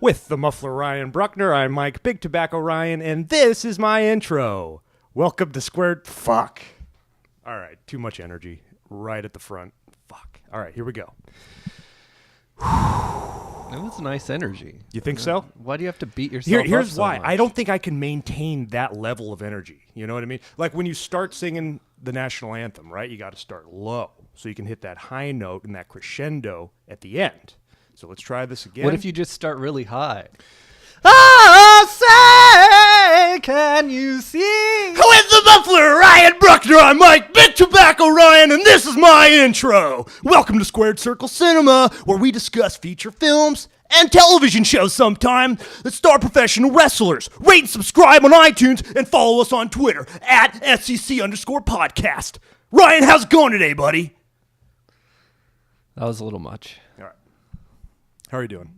With the muffler Ryan Bruckner, I'm Mike Big Tobacco Ryan, and this is my intro. Welcome to Squared. Fuck. All right, too much energy right at the front. Fuck. All right, here we go. That was nice energy. You think so? Why do you have to beat yourself up Here's so why. much? I don't think I can maintain that level of energy. You know what I mean? Like when you start singing the national anthem, right? You got to start low so you can hit that high note and that crescendo at the end. So let's try this again. What if you just start really high? Oh, say, can you see? With the muffler Ryan Bruckner, I'm Mike Big Tobacco Ryan, and this is my intro. Welcome to Squared Circle Cinema, where we discuss feature films and television shows sometime that star professional wrestlers. Rate and subscribe on iTunes and follow us on Twitter at SCC_podcast. Ryan, how's it going today, buddy? That was a little much. All right. How are you doing?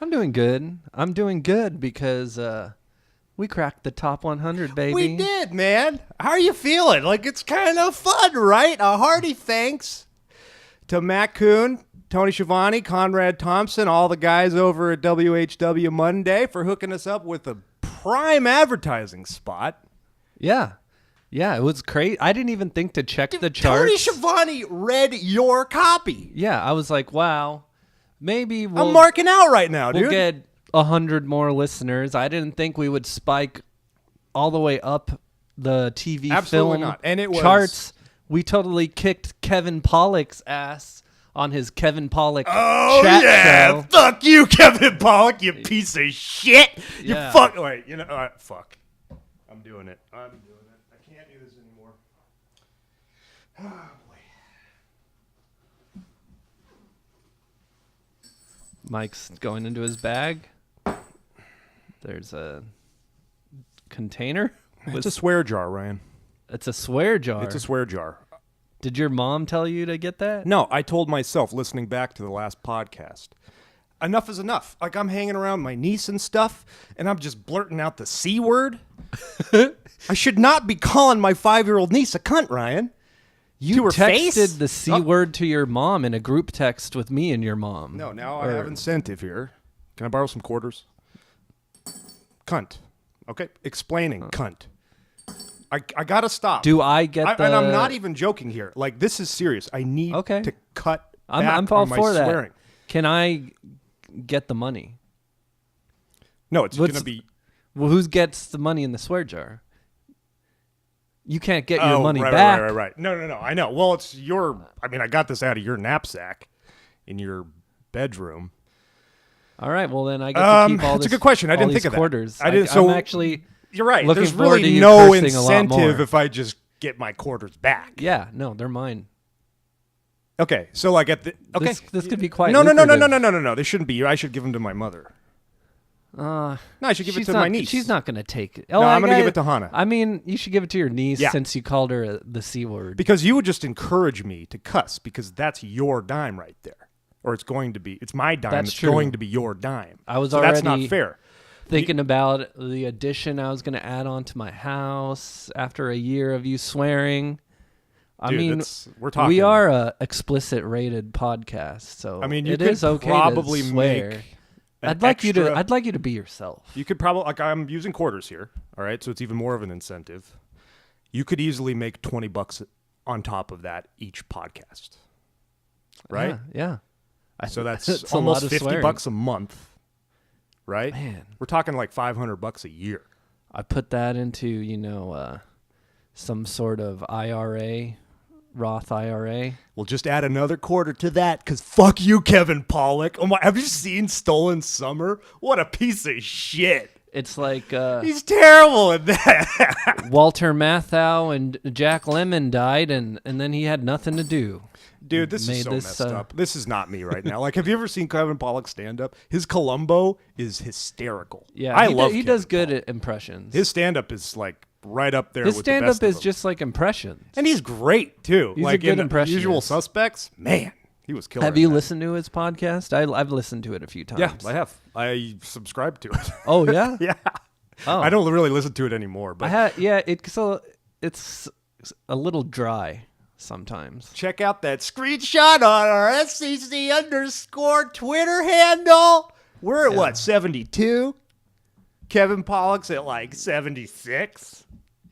I'm doing good. I'm doing good because we cracked the top 100, baby. We did, man. How are you feeling? Like, it's kind of fun, right? A hearty thanks to Matt Kuhn, Tony Schiavone, Conrad Thompson, all the guys over at WHW Monday for hooking us up with a prime advertising spot. Yeah. Yeah, it was great. I didn't even think to check the charts. Tony Schiavone read your copy. Yeah, I was like, wow, maybe we'll... I'm marking out right now, dude. We'll get 100 more listeners. I didn't think we would spike all the way up the TV Absolutely film not. And it was... charts. We totally kicked Kevin Pollak's ass on his Kevin Pollak chat show. Fuck you, Kevin Pollak, you piece of shit. Yeah. You fuck. Wait, you know, fuck. I'm doing it. I can't do this anymore. Oh, boy. Mike's going into his bag. There's a container. It's a swear jar, Ryan. It's a swear jar. It's a swear jar. Did your mom tell you to get that? No, I told myself listening back to the last podcast, enough is enough. Like, I'm hanging around my niece and stuff, and I'm just blurting out the C word. I should not be calling my 5-year-old niece a cunt, Ryan. You to her texted face? the C word to your mom in a group text with me and your mom. No, now I have incentive here. Can I borrow some quarters? Cunt. Okay, explaining cunt. I gotta stop. Do I get the... And I'm not even joking here. Like, this is serious. I need to cut back I'm all on my for that. swearing. Can I get the money? No, it's going to be... Well, who gets the money in the swear jar? You can't get your money right, back. Right. No. I know. Well, it's your... I mean, I got this out of your knapsack in your bedroom. All right, well, then I get to keep all that's a good question. I didn't think of quarters. that. I didn't. So I'm actually... You're right. Looking There's forward to really you no cursing a lot more. incentive if I just get my quarters back. Yeah, no, they're mine. Okay, so like at the... Okay. This could be quite No. lucrative. They shouldn't be. I should give them to my mother. No, I should give it to not, my niece. She's not going to take it. No, I'm going to give it to Hannah. I mean, you should give it to your niece since you called her the C word. Because you would just encourage me to cuss because that's your dime right there. Or it's going to be. It's my dime. That's it's true. going to be your dime. I was so already that's not fair. Thinking about the addition I was going to add on to my house after a year of you swearing. I mean, we're talking. We are a explicit rated podcast, so I mean, it is okay probably to swear. make I'd like you to be yourself. You could probably, like, I'm using quarters here, all right? So it's even more of an incentive. You could easily make $20 on top of that each podcast, right? Yeah. So that's It's almost a lot of $50 a month, right? Man, we're talking like $500 a year. I put that into some sort of IRA. Roth IRA. We'll just add another quarter to that because fuck you, Kevin Pollak. Oh my! Have you seen Stolen Summer? What a piece of shit. It's like he's terrible at that. Walter Matthau and Jack Lemmon died, and then he had nothing to do. Dude, this is so messed up. This is not me right now. Like, have you ever seen Kevin Pollak stand up? His Columbo is hysterical. Yeah, I love. He does good at impressions. His stand up is like right up there. His with stand the best up is of them. just like impressions, and he's great too. He's like a good in impressionist. Usual Suspects, man, he was killer. Have you listened to his podcast? I've listened to it a few times. Yeah, I have. I subscribe to it. Oh yeah, yeah. Oh. I don't really listen to it anymore, but it's a little dry sometimes. Check out that screenshot on our SCC _ Twitter handle. We're at what, 72? Kevin Pollock's at like 76?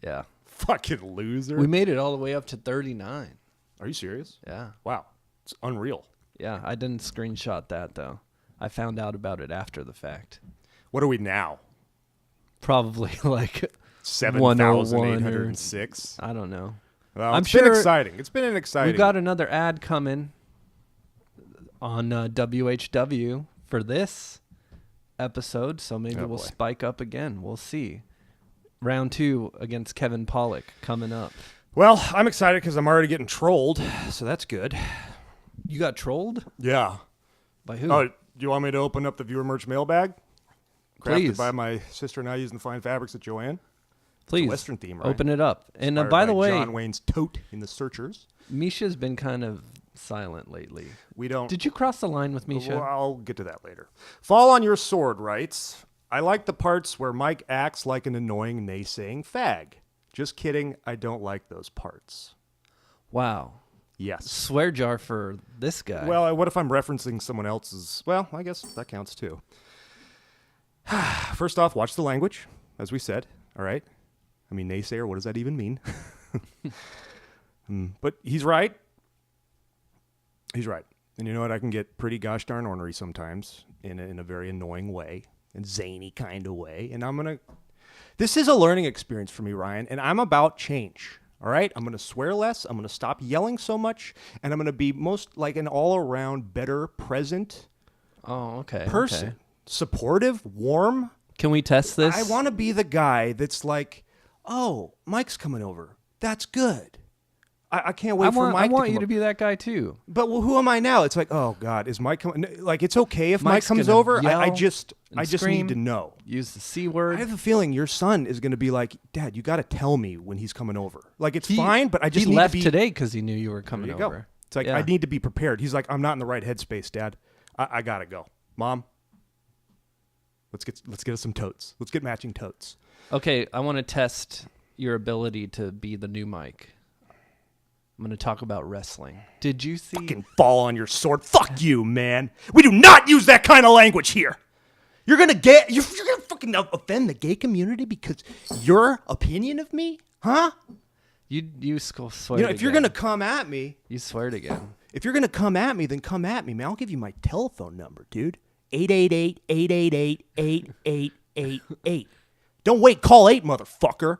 Yeah. Fucking loser. We made it all the way up to 39. Are you serious? Yeah. Wow. It's unreal. Yeah, I didn't screenshot that, though. I found out about it after the fact. What are we now? Probably like 7,806? I don't know. Well, I'm it's been sure exciting. It's been an exciting. We've got another ad coming on WHW for this episode, so maybe we'll spike up again. We'll see. Round 2 against Kevin Pollock coming up. Well, I'm excited because I'm already getting trolled, so that's good. You got trolled? Yeah. By who? Oh, do you want me to open up the viewer merch mailbag? Please. Crafted by my sister and I using the fine fabrics at Joanne. Please. It's a Western theme, right? Open it up. And Inspired by the by way, John Wayne's tote in the Searchers. Misha's been kind of silent lately. We don't. Did you cross the line with Misha? Well, I'll get to that later. Fall on Your Sword writes, I like the parts where Mike acts like an annoying naysaying fag. Just kidding. I don't like those parts. Wow. Yes. Swear jar for this guy. Well, what if I'm referencing someone else's? Well, I guess that counts too. First off, watch the language, as we said. All right. I mean, naysayer, what does that even mean? But he's right. He's right. And you know what? I can get pretty gosh darn ornery sometimes in a very annoying way and zany kind of way. And this is a learning experience for me, Ryan, and I'm about change. All right? I'm going to swear less. I'm going to stop yelling so much. And I'm going to be most like an all-around better present person. Okay. Supportive, warm. Can we test this? I want to be the guy that's like, oh, Mike's coming over. That's good. I can't wait for Mike to come over. I want you to be that guy too. But well, who am I now? It's like, oh God, is Mike coming? Like, it's okay if Mike comes over. I just need to know. Use the C word. I have a feeling your son is going to be like, Dad, you got to tell me when he's coming over. Like, it's fine, but I just he need left to be today because he knew you were coming over. Go. It's like, I need to be prepared. He's like, I'm not in the right headspace, Dad. I gotta go. Mom, let's get us some totes. Let's get matching totes. Okay, I want to test your ability to be the new Mike. I'm going to talk about wrestling. Did you see? Fucking fall on your sword. Fuck you, man. We do not use that kind of language here. You're gonna fucking offend the gay community because your opinion of me, huh? You swear. If you're gonna come at me, you swear it again. If you're gonna come at me, then come at me, man. I'll give you my telephone number, dude. 888-888-8888. Don't wait. Call 8, motherfucker.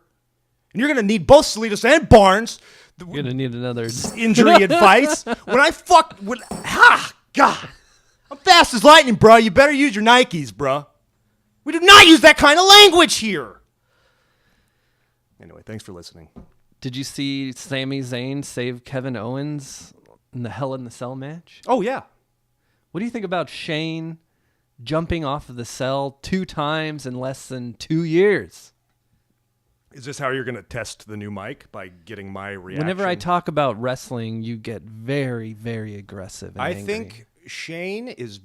And you're gonna need both Salinas and Barnes. You're gonna need another injury advice. God. I'm fast as lightning, bro. You better use your Nikes, bro. We do not use that kind of language here. Anyway, thanks for listening. Did you see Sami Zayn save Kevin Owens in the Hell in the Cell match? Oh, yeah. What do you think about Shane jumping off of the cell 2 times in less than 2 years? Is this how you're going to test the new mic? By getting my reaction? Whenever I talk about wrestling, you get very, very aggressive and angry. Think Shane is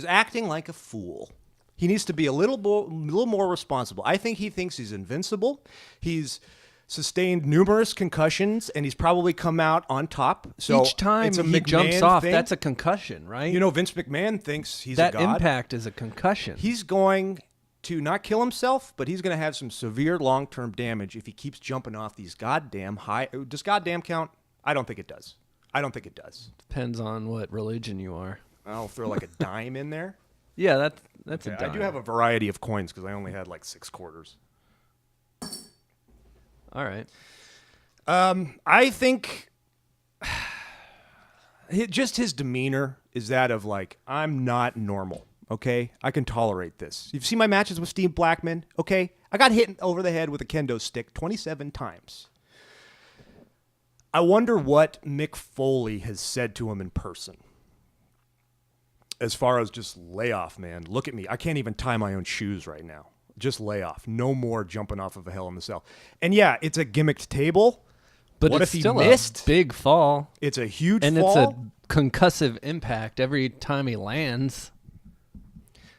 acting like a fool. He needs to be a little more responsible. I think he thinks he's invincible. He's sustained numerous concussions, and he's probably come out on top. So each time it's a he McMahon jumps off, thing. that's a concussion, right? You know, Vince McMahon thinks he's that a god. impact is a concussion. He's going to not kill himself, but he's going to have some severe long-term damage if he keeps jumping off these goddamn high. Does goddamn count? I don't think it does. Depends on what religion you are. I'll throw like a dime in there. Yeah, that's a dime. I do have a variety of coins because I only had like 6 quarters. All right. I think just his demeanor is that of like, I'm not normal. Okay, I can tolerate this. You've seen my matches with Steve Blackman. Okay, I got hit over the head with a kendo stick 27 times. I wonder what Mick Foley has said to him in person. As far as just lay off, man. Look at me. I can't even tie my own shoes right now. Just lay off. No more jumping off of a Hell in the Cell. And yeah, it's a gimmicked table. But what it's if he still missed? A big fall. It's a huge and fall. And it's a concussive impact every time he lands.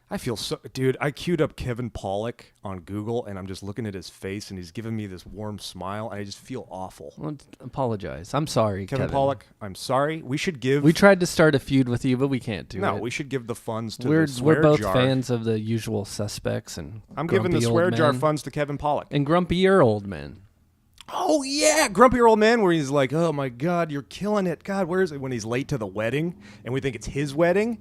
I feel so, dude. I queued up Kevin Pollak on Google, and I'm just looking at his face, and he's giving me this warm smile, and I just feel awful. Well, apologize. I'm sorry, Kevin Pollak. I'm sorry. We should give. We tried to start a feud with you, but we can't do it. No, we should give the funds to we're the swear both jar. fans of the usual suspects, and I'm giving the swear jar funds to Kevin Pollak and grumpier old men. Oh yeah, grumpier old man, where he's like, "Oh my God, you're killing it, God, where is it?" When he's late to the wedding, and we think it's his wedding.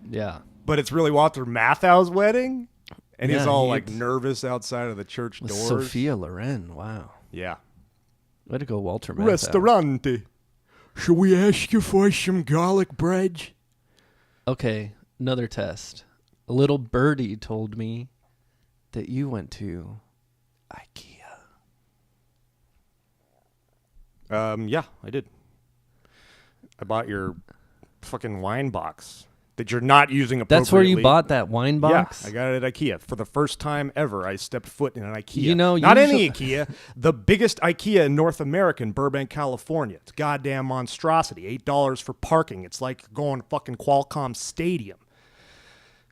Yeah. But it's really Walter Matthau's wedding, and Yeah, he's all like nervous outside of the church with doors. Sophia Loren, wow. Yeah. Way to go, Walter Matthau. Restaurante. Shall we ask you for some garlic bread? Okay, another test. A little birdie told me that you went to IKEA. Yeah, I did. I bought your fucking wine box that you're not using appropriately. That's where you bought that wine box? Yeah, I got it at IKEA. For the first time ever, I stepped foot in an IKEA. You know, not any IKEA, the biggest IKEA in North America in Burbank, California. It's a goddamn monstrosity. $8 for parking. It's like going to fucking Qualcomm Stadium.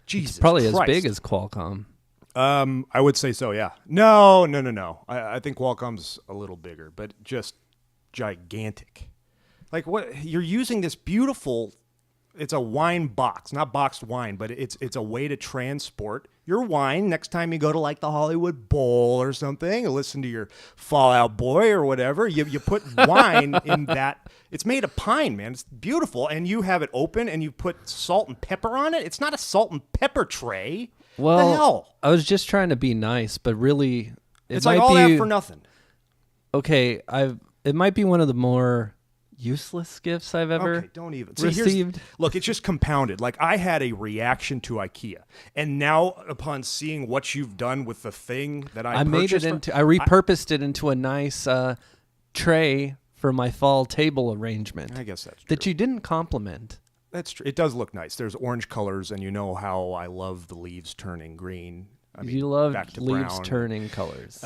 Jesus It's probably Christ. as big as Qualcomm. I would say so, yeah. No. I think Qualcomm's a little bigger, but just gigantic. Like what you're using this beautiful. It's a wine box, not boxed wine, but it's a way to transport your wine next time you go to like the Hollywood Bowl or something, or listen to your Fall Out Boy or whatever. You put wine in that. It's made of pine, man. It's beautiful, and you have it open, and you put salt and pepper on it. It's not a salt and pepper tray. Well, the hell? I was just trying to be nice, but really, It's like all that for nothing. Okay, it might be one of the more useless gifts I've ever received. Look, it's just compounded. Like I had a reaction to IKEA, and now upon seeing what you've done with the thing that I repurposed it into a nice tray for my fall table arrangement. I guess that's true. That you didn't compliment. That's true. It does look nice. There's orange colors, and you know how I love the leaves turning green. I mean, you love back to leaves brown. turning colors.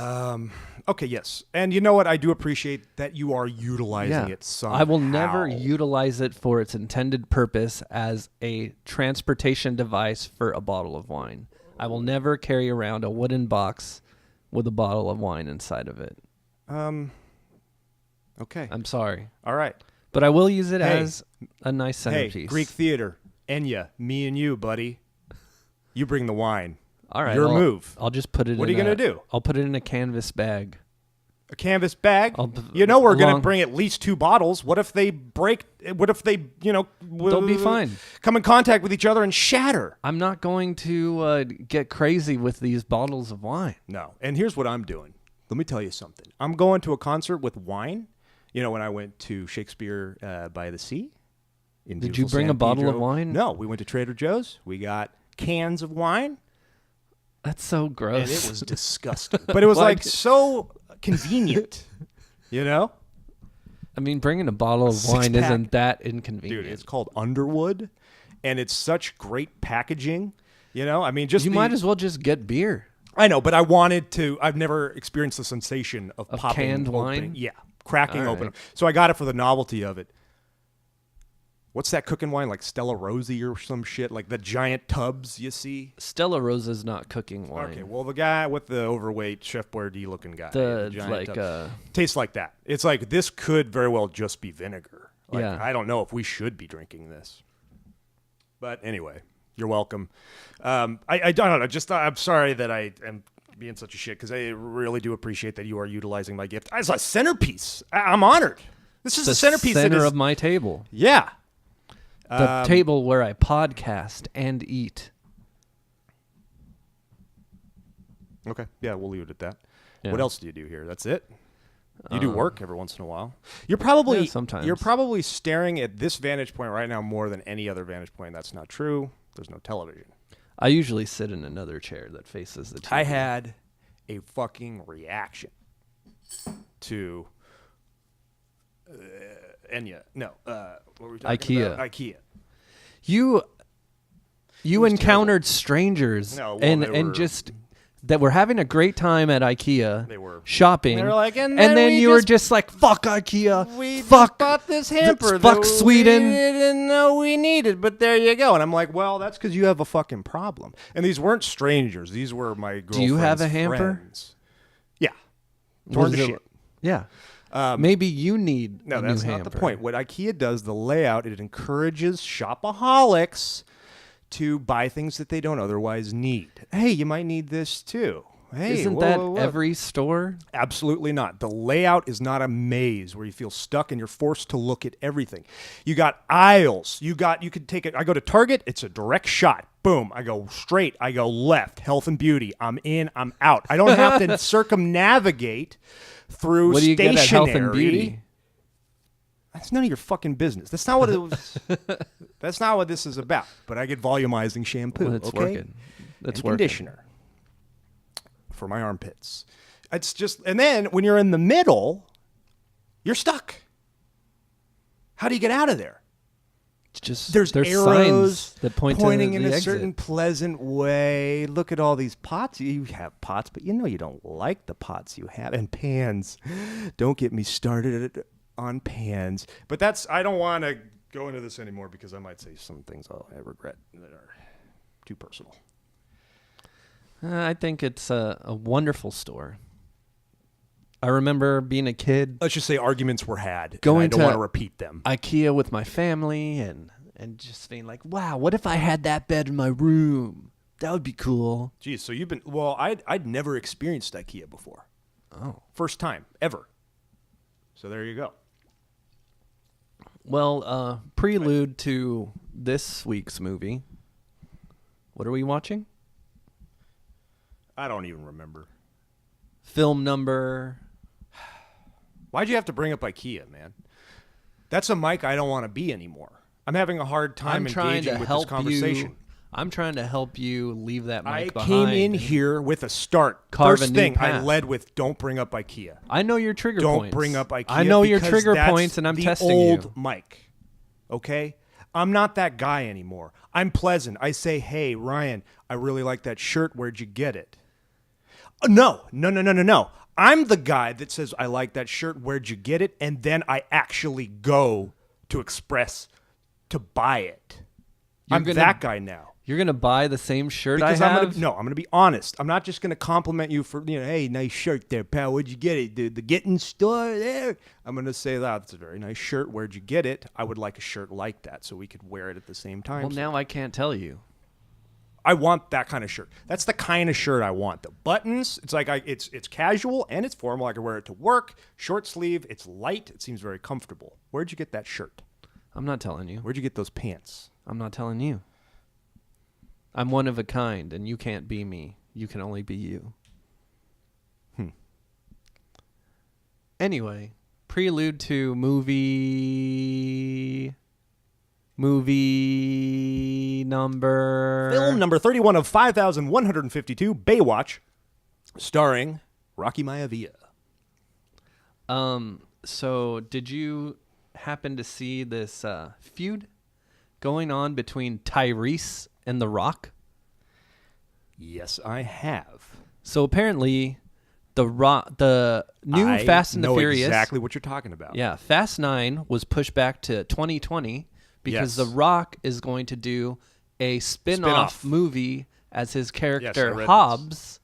Okay, yes. And you know what? I do appreciate that you are utilizing it somehow. I will never utilize it for its intended purpose as a transportation device for a bottle of wine. I will never carry around a wooden box with a bottle of wine inside of it. Okay. I'm sorry. All right. But I will use it as a nice centerpiece. Hey, Greek theater. Enya, me and you, buddy. You bring the wine. All right. Your move. I'll just put it What are you going to do? I'll put it in a canvas bag. A canvas bag? You know we're going to bring at least 2 bottles. What if they break? What if they, They'll be fine. Come in contact with each other and shatter? I'm not going to get crazy with these bottles of wine. No. And here's what I'm doing. Let me tell you something. I'm going to a concert with wine. You know, when I went to Shakespeare by the Sea. Did you bring a bottle of wine? No. We went to Trader Joe's. We got cans of wine. That's so gross. And it was disgusting. But it was like so convenient, you know? I mean, bringing a bottle of wine isn't that inconvenient. Dude, it's called Underwood, and it's such great packaging, you know? I mean, you might as well just get beer. I know, but I wanted to. I've never experienced the sensation of popping canned open. wine? Yeah, cracking All open. right. So I got it for the novelty of it. What's that cooking wine, like Stella Rosa or some shit? Like the giant tubs you see? Stella Rosa's not cooking wine. Okay, well, the guy with the overweight Chef Boyardee looking guy. The giant like tub, tastes like that. It's like this could very well just be vinegar. Like, yeah. I don't know if we should be drinking this. But anyway, you're welcome. I don't know. Just I'm sorry that I am being such a shit because I really do appreciate that you are utilizing my gift as a centerpiece. I'm honored. This is the centerpiece. Center of my table. Yeah. The table where I podcast and eat. Okay. Yeah, we'll leave it at that. Yeah. What else do you do here? That's it? You do work every once in a while. You're probably sometimes. You're probably staring at this vantage point right now more than any other vantage point. That's not true. There's no television. I usually sit in another chair that faces the TV. I had a fucking reaction to Enya. No, what were we talking about? IKEA. You encountered strangers No, well, and just that were having a great time at IKEA. They were shopping. They were like, and then you were just like, fuck IKEA. We fuck bought this hamper. Fuck Sweden. We didn't know we needed, but there you go. And I'm like, well, that's because you have a fucking problem. And these weren't strangers. These were my girlfriend's Do you have a hamper? Friends. Yeah. Torn to shit. Yeah. Maybe you need no, a new that's hamper. not the point. What IKEA does, the layout, it encourages shopaholics to buy things that they don't otherwise need. Hey, you might need this too. Hey, Isn't that every store? Absolutely not. The layout is not a maze where you feel stuck and you're forced to look at everything. You got aisles. You could take it. I go to Target. It's a direct shot. Boom. I go straight. I go left. Health and beauty. I'm in. I'm out. I don't have to circumnavigate through What do you stationery. get at Health and Beauty? That's none of your fucking business. That's not what it was. That's not what this is about. But I get volumizing shampoo. Well, it's okay? working. That's and working. Conditioner for my armpits. It's just, and then when you're in the middle, you're stuck. How do you get out of there? It's just There's arrows arrows that point pointing to in the a exit. certain pleasant way. Look at all these pots. You have pots, but you know you don't like the pots you have. And pans. Don't get me started on pans. But I don't want to go into this anymore because I might say some things I regret that are too personal. I think it's a wonderful store. I remember being a kid. Let's just say arguments were had. Going and I don't to want to repeat them. IKEA with my family and just being like, wow, what if I had that bed in my room? That would be cool. Geez, so you've been, well, I'd never experienced IKEA before. Oh. First time, ever. So there you go. Well, prelude to this week's movie. What are we watching? I don't even remember. Film number. Why'd you have to bring up IKEA, man? That's a Mike I don't want to be anymore. I'm having a hard time engaging with this conversation. I'm trying to help you leave that mic behind. I came in here with a start. First thing I led with, don't bring up IKEA. I know your trigger points. Don't bring up IKEA. I know your trigger points, and I'm testing you. Old Mike, okay? I'm not that guy anymore. I'm pleasant. I say, hey, Ryan, I really like that shirt. Where'd you get it? No. I'm the guy that says, I like that shirt. Where'd you get it? And then I actually go to Express to buy it. I'm that guy now. You're going to buy the same shirt because I have? I'm going to be honest. I'm not just going to compliment you for, hey, nice shirt there, pal. Where'd you get it? The Getting store there? I'm going to say that's a very nice shirt. Where'd you get it? I would like a shirt like that so we could wear it at the same time. Well, now I can't tell you. I want that kind of shirt. That's the kind of shirt I want. The buttons, it's like it's casual and it's formal. I can wear it to work. Short sleeve, it's light. It seems very comfortable. Where'd you get that shirt? I'm not telling you. Where'd you get those pants? I'm not telling you. I'm one of a kind, and you can't be me. You can only be you. Anyway, prelude to movie number... Film number 31 of 5,152, Baywatch, starring Rocky Maivia. So did you happen to see this feud going on between Tyrese and The Rock? Yes, I have. So apparently, the new Fast and the Furious... I know exactly what you're talking about. Yeah, Fast 9 was pushed back to 2020 because The Rock is going to do a spin-off movie as his character Hobbs,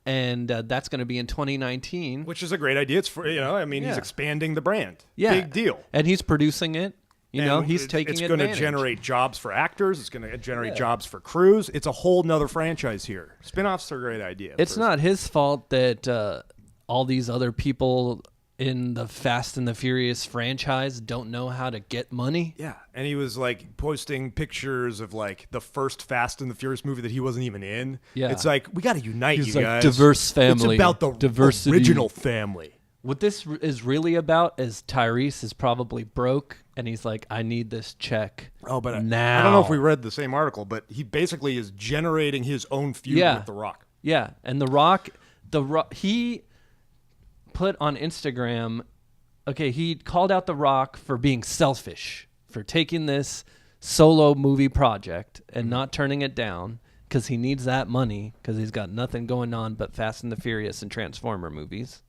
and that's going to be in 2019. Which is a great idea. It's for, he's expanding the brand. Yeah. Big deal. And he's producing it. He's taking it's advantage. It's going to generate jobs for actors. It's going to generate jobs for crews. It's a whole nother franchise here. Spinoffs are a great idea. It's not his fault that all these other people in the Fast and the Furious franchise don't know how to get money. Yeah, and he was like posting pictures of like the first Fast and the Furious movie that he wasn't even in. Yeah, it's like we got to unite you guys. Diverse family. It's about the diversity. Original family. What this is really about is Tyrese is probably broke, and he's like, I need this check. Oh, but now. I don't know if we read the same article, but he basically is generating his own feud with The Rock. Yeah, and The Rock, he put on Instagram, he called out The Rock for being selfish, for taking this solo movie project and not turning it down, because he needs that money because he's got nothing going on but Fast and the Furious and Transformer movies.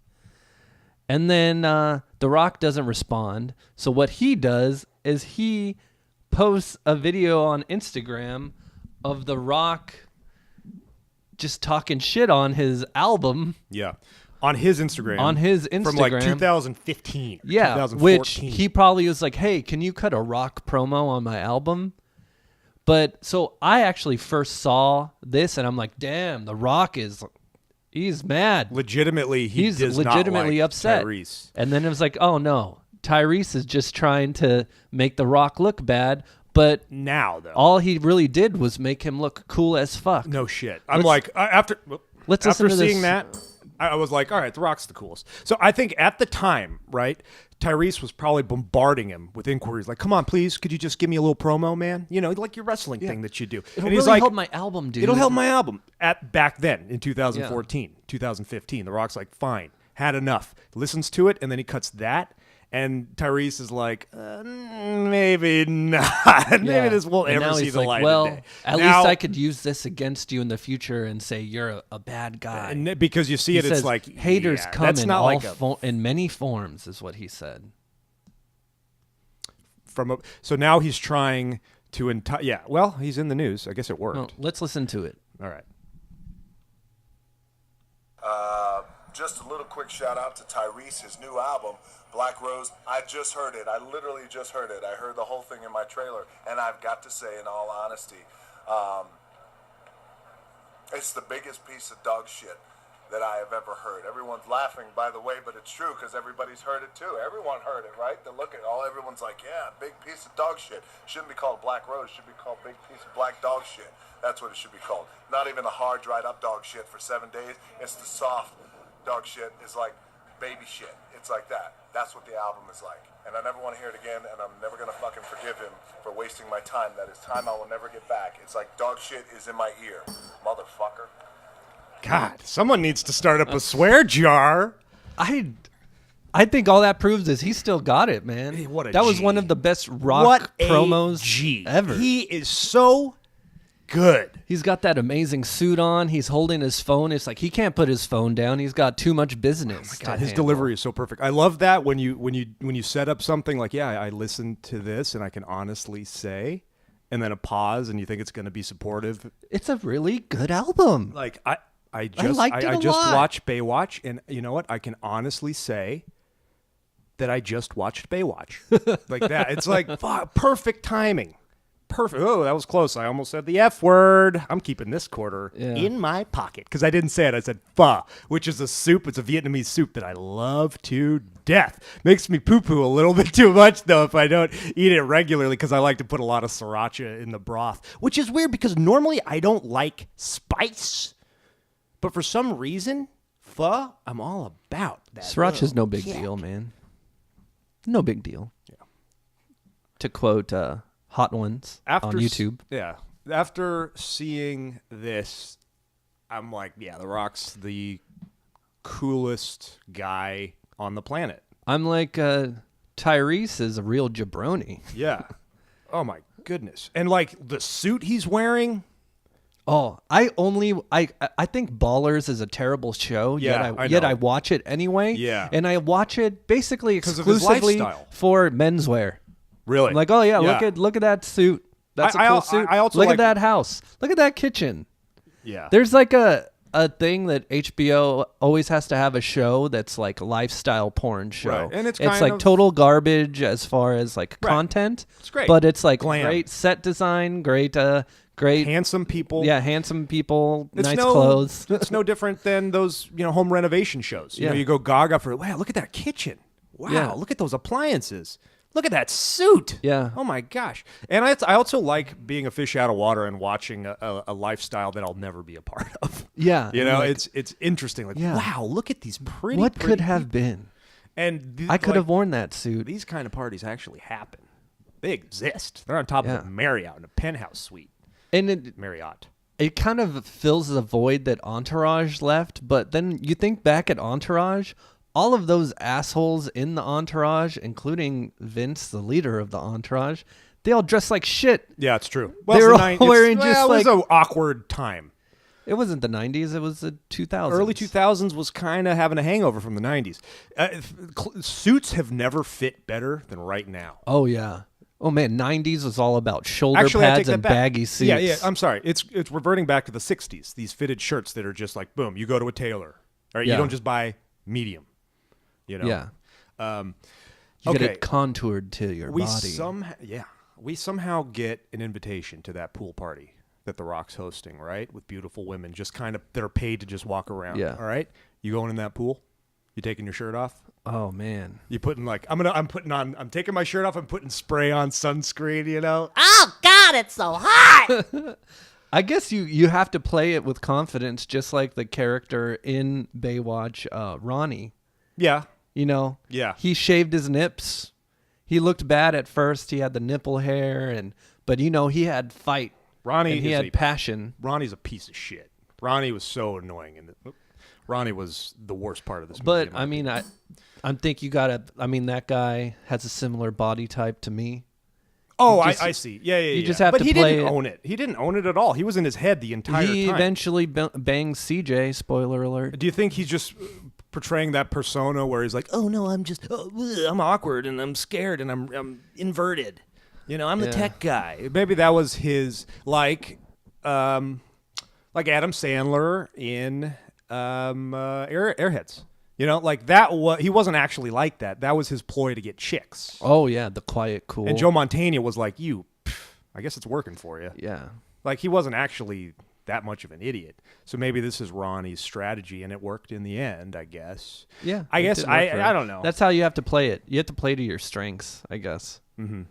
And then The Rock doesn't respond. So what he does is he posts a video on Instagram of The Rock just talking shit on his album. Yeah. On his Instagram. From like 2015. Yeah. 2014. Which he probably was like, hey, can you cut a Rock promo on my album? But so I actually first saw this and I'm like, damn, The Rock he's mad. Legitimately, he's does legitimately not like upset. Tyrese. And then it was like, oh no, Tyrese is just trying to make The Rock look bad. But now, though, all he really did was make him look cool as fuck. No shit. I'm like, after seeing that, I was like, all right, The Rock's the coolest. So I think at the time, right, Tyrese was probably bombarding him with inquiries like, come on, please, could you just give me a little promo, man? You know, like your wrestling thing that you do. It'll really help my album, dude. It'll help my album. Back then, in 2014, 2015, The Rock's like, fine, had enough. Listens to it, and then he cuts that. And Tyrese is like, maybe not. Maybe this won't ever see the light of day. At least I could use this against you in the future and say you're a bad guy. And because you see it's like haters come in many forms, is what he said. So now he's trying to well, he's in the news. I guess it worked. Well, let's listen to it. All right. Just a little quick shout out to Tyrese, his new album, Black Rose. I just heard it. I literally just heard it. I heard the whole thing in my trailer, and I've got to say, in all honesty, it's the biggest piece of dog shit that I have ever heard. Everyone's laughing, by the way, but it's true because everybody's heard it too. Everyone heard it, right? Everyone's like, yeah, big piece of dog shit. Shouldn't be called Black Rose. Should be called big piece of black dog shit. That's what it should be called. Not even the hard, dried up dog shit for 7 days. It's the soft dog shit. It's like baby shit. It's like that. That's what the album is like. And I never want to hear it again, and I'm never going to fucking forgive him for wasting my time. That is time I will never get back. It's like dog shit is in my ear. Motherfucker. God, someone needs to start up a swear jar. I think all that proves is he still got it, man. Hey, what a that was G. one of the best Rock promos ever. He is so good. He's got that amazing suit on. He's holding his phone. It's like he can't put his phone down. He's got too much business. Oh my God, his delivery is so perfect. I love that when you set up something like, yeah, I listened to this and I can honestly say, and then a pause and you think it's going to be supportive. It's a really good album. Like I just watched Baywatch, and you know what? I can honestly say that I just watched Baywatch. Like that. It's like perfect timing. Perfect. Oh, that was close. I almost said the F word. I'm keeping this quarter in my pocket because I didn't say it. I said pho, which is a soup. It's a Vietnamese soup that I love to death. Makes me poo-poo a little bit too much, though, if I don't eat it regularly because I like to put a lot of sriracha in the broth, which is weird because normally I don't like spice. But for some reason, pho, I'm all about that. Sriracha's no big deal, man. No big deal. Yeah. To quote Hot Ones on YouTube. Yeah. After seeing this, I'm like, yeah, The Rock's the coolest guy on the planet. I'm like, Tyrese is a real jabroni. Yeah. Oh, my goodness. And, like, the suit he's wearing... Oh, I think Ballers is a terrible show. Yeah, yet I watch it anyway. Yeah, and I watch it basically exclusively for menswear. Really? I'm like, oh yeah, look at that suit. That's a cool suit. I also look at that house. Look at that kitchen. Yeah. There's like a thing that HBO always has to have a show that's like a lifestyle porn show. Right. And it's like total garbage as far as like content. It's great. But it's like glam. Great set design, great handsome people. Yeah, handsome people, nice clothes. It's no different than those, home renovation shows. You know, you go gaga for, wow, look at that kitchen. Wow, look at those appliances. Look at that suit. Yeah. Oh, my gosh. And I also like being a fish out of water and watching a lifestyle that I'll never be a part of. Yeah. It's interesting. Like, wow, look at these pretty What could have been? And I could have worn that suit. These kind of parties actually happen. They exist. They're on top of a Marriott in a penthouse suite. And Marriott. It kind of fills the void that Entourage left. But then you think back at Entourage, all of those assholes in the Entourage, including Vince, the leader of the Entourage, They all dressed like shit. Yeah, it's true. They were all wearing just it was an awkward time. It wasn't the 90s. It was the 2000s. Early 2000s was kind of having a hangover from the 90s. Suits have never fit better than right now. Oh, yeah. Oh, man, 90s was all about shoulder Actually, I take pads that and back. baggy suits. Yeah. I'm sorry. It's reverting back to the 60s. These fitted shirts that are just like, boom, you go to a tailor. All right, Yeah. you don't just buy medium. You know? Yeah. You get it contoured to your body. We somehow get an invitation to that pool party that The Rock's hosting, right? With beautiful women just kind of that are paid to just walk around. Yeah. All right? You going in that pool? You taking your shirt off? Oh, man. You putting like I'm taking my shirt off, I'm putting spray on sunscreen, you know? Oh, God, it's so hot. I guess you have to play it with confidence, just like the character in Baywatch, Ronnie. Yeah. You know? Yeah. He shaved his nips. He looked bad at first. He had the nipple hair, but you know, he had fight. Ronnie and he had passion. Ronnie's a piece of shit. Ronnie was so annoying, and Ronnie was the worst part of this movie. But I mean, I think you gotta. I mean, that guy has a similar body type to me. Oh, I see. Yeah. You just have but to he play didn't own it. He didn't own it at all. He was in his head the entire time. He eventually bangs CJ. Spoiler alert. Do you think he's just portraying that persona where he's like, oh no, I'm awkward and I'm scared and I'm inverted. You know, I'm the tech guy. Maybe that was his like Adam Sandler in Airheads. You know, like that. He wasn't actually like that. That was his ploy to get chicks. Oh yeah, the quiet, cool. And Joe Mantegna was like, I guess it's working for you. Yeah. Like he wasn't actually that much of an idiot. So maybe this is Ronnie's strategy, and it worked in the end, I guess. Yeah. I guess I don't know. That's how you have to play it. You have to play to your strengths, I guess. Mm-hmm.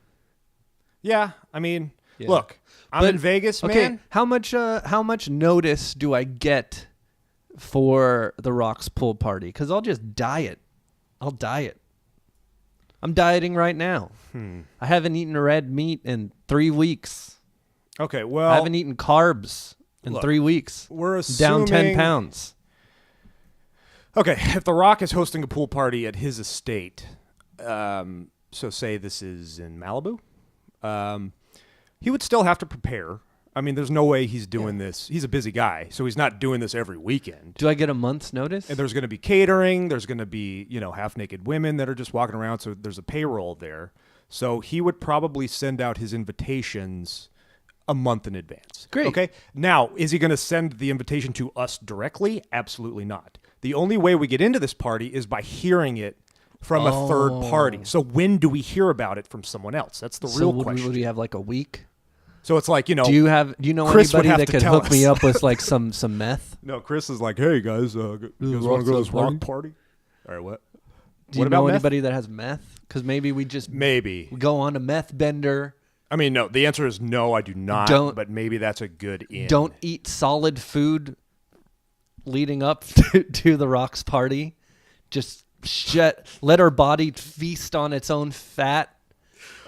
Yeah, I mean, Yeah. look, I'm in Vegas, man. Okay, how much notice do I get for the Rock's pool party? Because I'll just diet. I'll diet. I'm dieting right now. I haven't eaten red meat in 3 weeks. Okay, well, I haven't eaten carbs in 3 weeks. We're down 10 assuming- pounds. Okay, if The Rock is hosting a pool party at his estate, so say this is in Malibu, he would still have to prepare. I mean, there's no way he's doing this. He's a busy guy, so he's not doing this every weekend. Do I get a month's notice? And there's going to be catering. There's going to be, half-naked women that are just walking around, so there's a payroll there. So he would probably send out his invitations a month in advance. Great. Okay? Now, is he going to send the invitation to us directly? Absolutely not. The only way we get into this party is by hearing it from a third party. So when do we hear about it from someone else? That's the real question. Would we have like a week? So it's like, Do you know Chris would anybody have that to could tell hook me us. up with like some meth? No, Chris is like, hey, guys, you guys want to go to this rock party? All right, what? Do you What know about meth? anybody that has meth? Because maybe we go on a meth bender. I mean, no, the answer is no, I do not. But maybe that's a good in. Don't eat solid food leading up to the Rock's party. Just let our body feast on its own fat,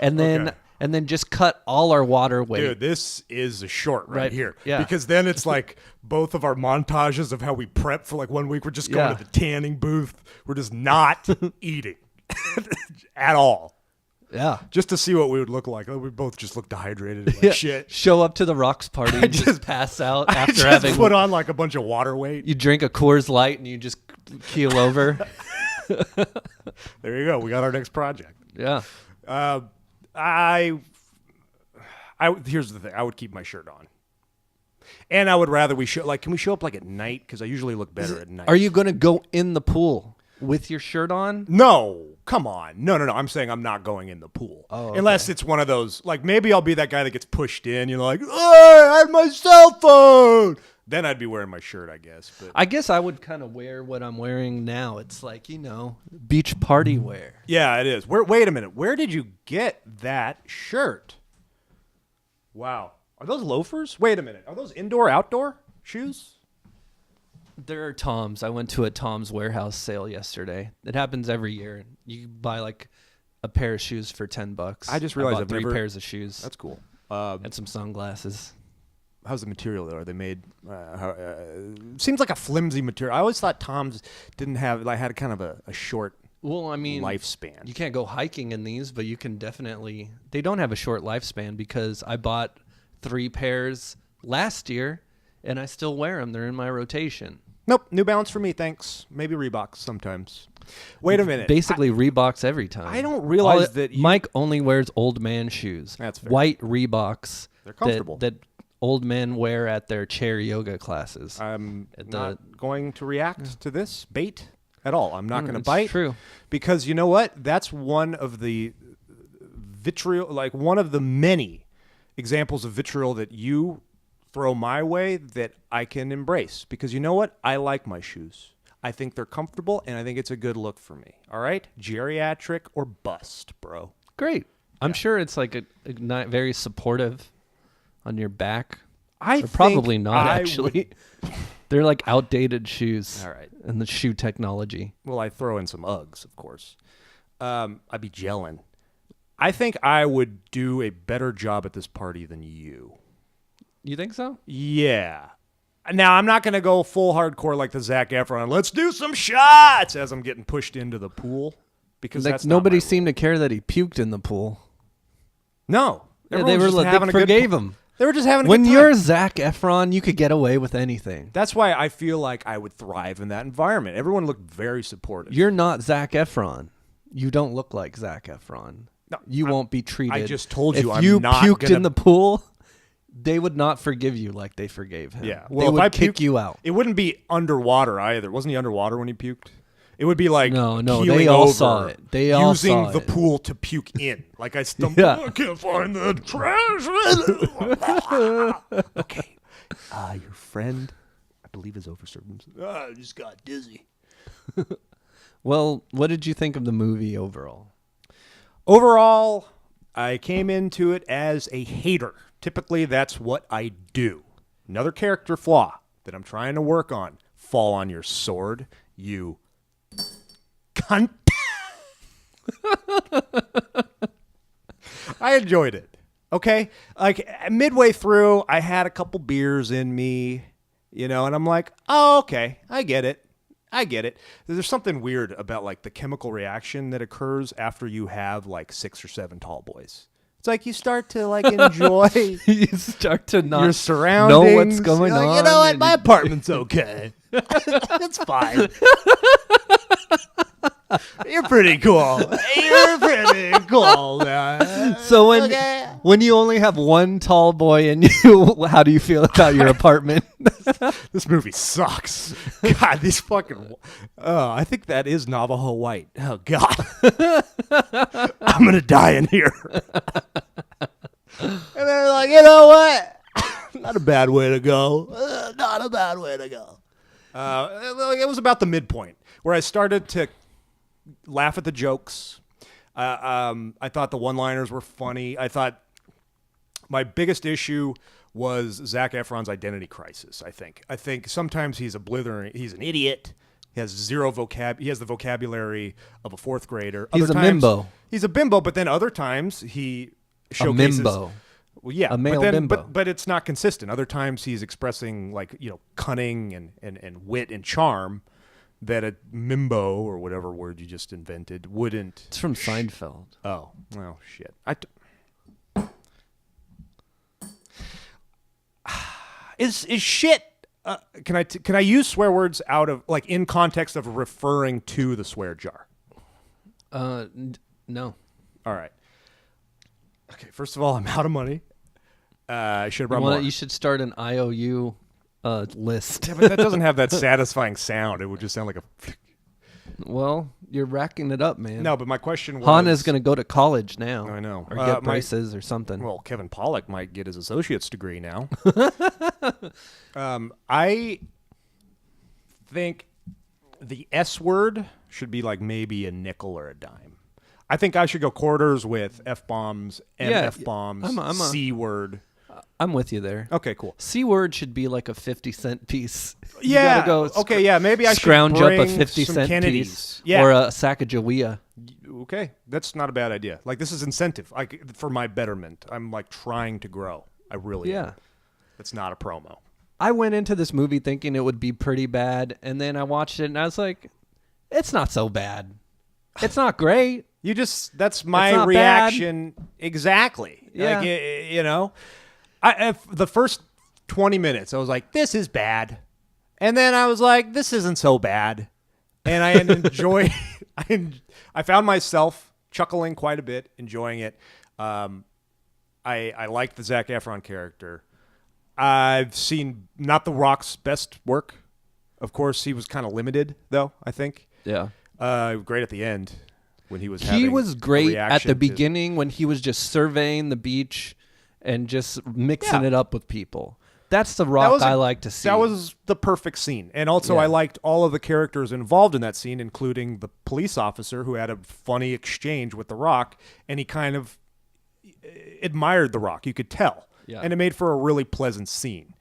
and then just cut all our water weight. Dude, this is a short right here. Yeah. Because then it's like both of our montages of how we prep for like 1 week. We're just going to the tanning booth. We're just not eating at all. Yeah. Just to see what we would look like. We both just look dehydrated and like shit. Show up to the Rock's party and just pass out I after just having put on like a bunch of water weight. You drink a Coors Light and you just keel over. There you go. We got our next project. Yeah. Here's the thing. I would keep my shirt on. And I would rather can we show up like at night? Because I usually look better at night. Are you going to go in the pool with your shirt on? No, come on. No. I'm saying I'm not going in the pool. Oh, okay. Unless it's one of those, like maybe I'll be that guy that gets pushed in. Like, oh, I had my cell phone. Then I'd be wearing my shirt, I guess. But I guess I would kind of wear what I'm wearing now. It's like, beach party wear. yeah, it is. Wait a minute. Where did you get that shirt? Wow. Are those loafers? Wait a minute. Are those indoor-outdoor shoes? There are Toms. I went to a Tom's Warehouse sale yesterday. It happens every year. You buy like a pair of shoes for $10. I just realized bought I've 3 never- pairs of shoes. That's cool. And some sunglasses. How's the material, though? Are they made... seems like a flimsy material. I always thought Tom's didn't have... had kind of a short Well, I mean, lifespan. You can't go hiking in these, but you can definitely. They don't have a short lifespan because I bought 3 pairs last year, and I still wear them. They're in my rotation. Nope, New Balance for me, thanks. Maybe Reeboks sometimes. Wait a minute. Basically, Reeboks every time. I don't realize that Mike only wears old man shoes. That's fair. White Reeboks. They're comfortable. That old men wear at their chair yoga classes. I'm not going to react to this bait at all. I'm not going to bite. True. Because you know what? That's one of the vitriol, like one of the many examples of vitriol that you throw my way that I can embrace. Because you know what? I like my shoes. I think they're comfortable, and I think it's a good look for me. All right? Geriatric or bust, bro. Great. I'm sure it's like a not very supportive on your back. Or probably not, actually. They're like outdated shoes. All right. And the shoe technology. Well, I throw in some Uggs, of course. I'd be gelling. I think I would do a better job at this party than you. You think so? Yeah. Now, I'm not going to go full hardcore like the Zac Efron. Let's do some shots as I'm getting pushed into the pool. Because like that's nobody not my seemed to care that he puked in the pool. No. Yeah, they forgave him. They were just having a when good time. you're Zac Efron, you could get away with anything. That's why I feel like I would thrive in that environment. Everyone looked very supportive. You're not Zac Efron. You don't look like Zac Efron. No, you won't be treated. I just told you if I'm you not puked gonna... in the pool, they would not forgive you like they forgave him. Yeah. Well, they would kick you out. It wouldn't be underwater either. Wasn't he underwater when he puked? It would be like no, keeling they all over, saw it. They all using saw the it. pool to puke in. Like I stumbled. Yeah. I can't find the trash. Okay. Your friend, I believe, is overserved himself. I just got dizzy. Well, what did you think of the movie overall? Overall, I came into it as a hater. Typically, that's what I do. Another character flaw that I'm trying to work on. Fall on your sword, you cunt. I enjoyed it. Okay? Like, midway through, I had a couple beers in me, and I'm like, oh, okay, I get it. There's something weird about, like, the chemical reaction that occurs after you have, like, 6 or 7 tall boys. It's like you start to, like, enjoy You start to not your surroundings. know what's going on. You know what? My apartment's okay. It's fine. You're pretty cool. You're pretty cool, man. So when you only have one tall boy in you, how do you feel about your apartment? This movie sucks. God, these fucking... I think that is Navajo White. Oh, God. I'm going to die in here. And they're like, you know what? Not a bad way to go. Not a bad way to go. It was about the midpoint where I started to laugh at the jokes. I thought the one-liners were funny. I thought my biggest issue was Zac Efron's identity crisis, I think sometimes he's he's an idiot. He has zero he has the vocabulary of a 4th grader. He's a bimbo. He's a bimbo, but then other times he showcases... A mimbo. Well, yeah, a male bimbo. But it's not consistent. Other times he's expressing, like, cunning and wit and charm that a mimbo, or whatever word you just invented, wouldn't. It's from Seinfeld. Oh, well, shit. Is shit? Can I use swear words out of, like, in context of referring to the swear jar? No. All right. Okay. First of all, I'm out of money. I should have brought more. You should start an IOU list. Yeah, but that doesn't have that satisfying sound. It would just sound like a... Well, you're racking it up, man. No, but my question was... Hana's going to go to college now. I know. Or get braces or something. Well, Kevin Pollak might get his associate's degree now. I think the S word should be like maybe a nickel or a dime. I think I should go quarters with F-bombs, MF-bombs, C word. I'm with you there. Okay, cool. C word should be like a 50-cent piece. Yeah. You gotta go okay, yeah. Maybe I should scrounge up a bring 50-cent Kennedys. piece. Yeah. Or a Sacagawea. Okay, that's not a bad idea. Like, this is incentive, like, for my betterment. I'm, like, trying to grow. I really am. It's not a promo. I went into this movie thinking it would be pretty bad, and then I watched it and I was like, it's not so bad. It's not great. That's my not reaction. Exactly. Yeah. Like, the first 20 minutes, I was like, this is bad. And then I was like, this isn't so bad. And I enjoyed, I found myself chuckling quite a bit, enjoying it. I liked the Zac Efron character. I've seen not The Rock's best work. Of course, he was kind of limited, though, I think. Yeah. Great at the end when he was He was great at the beginning. beginning when he was just surveying the beach and just mixing it up with people. That's the Rock I like to see. That was the perfect scene. And also I liked all of the characters involved in that scene, including the police officer who had a funny exchange with The Rock, and he kind of admired The Rock. You could tell. Yeah. And it made for a really pleasant scene.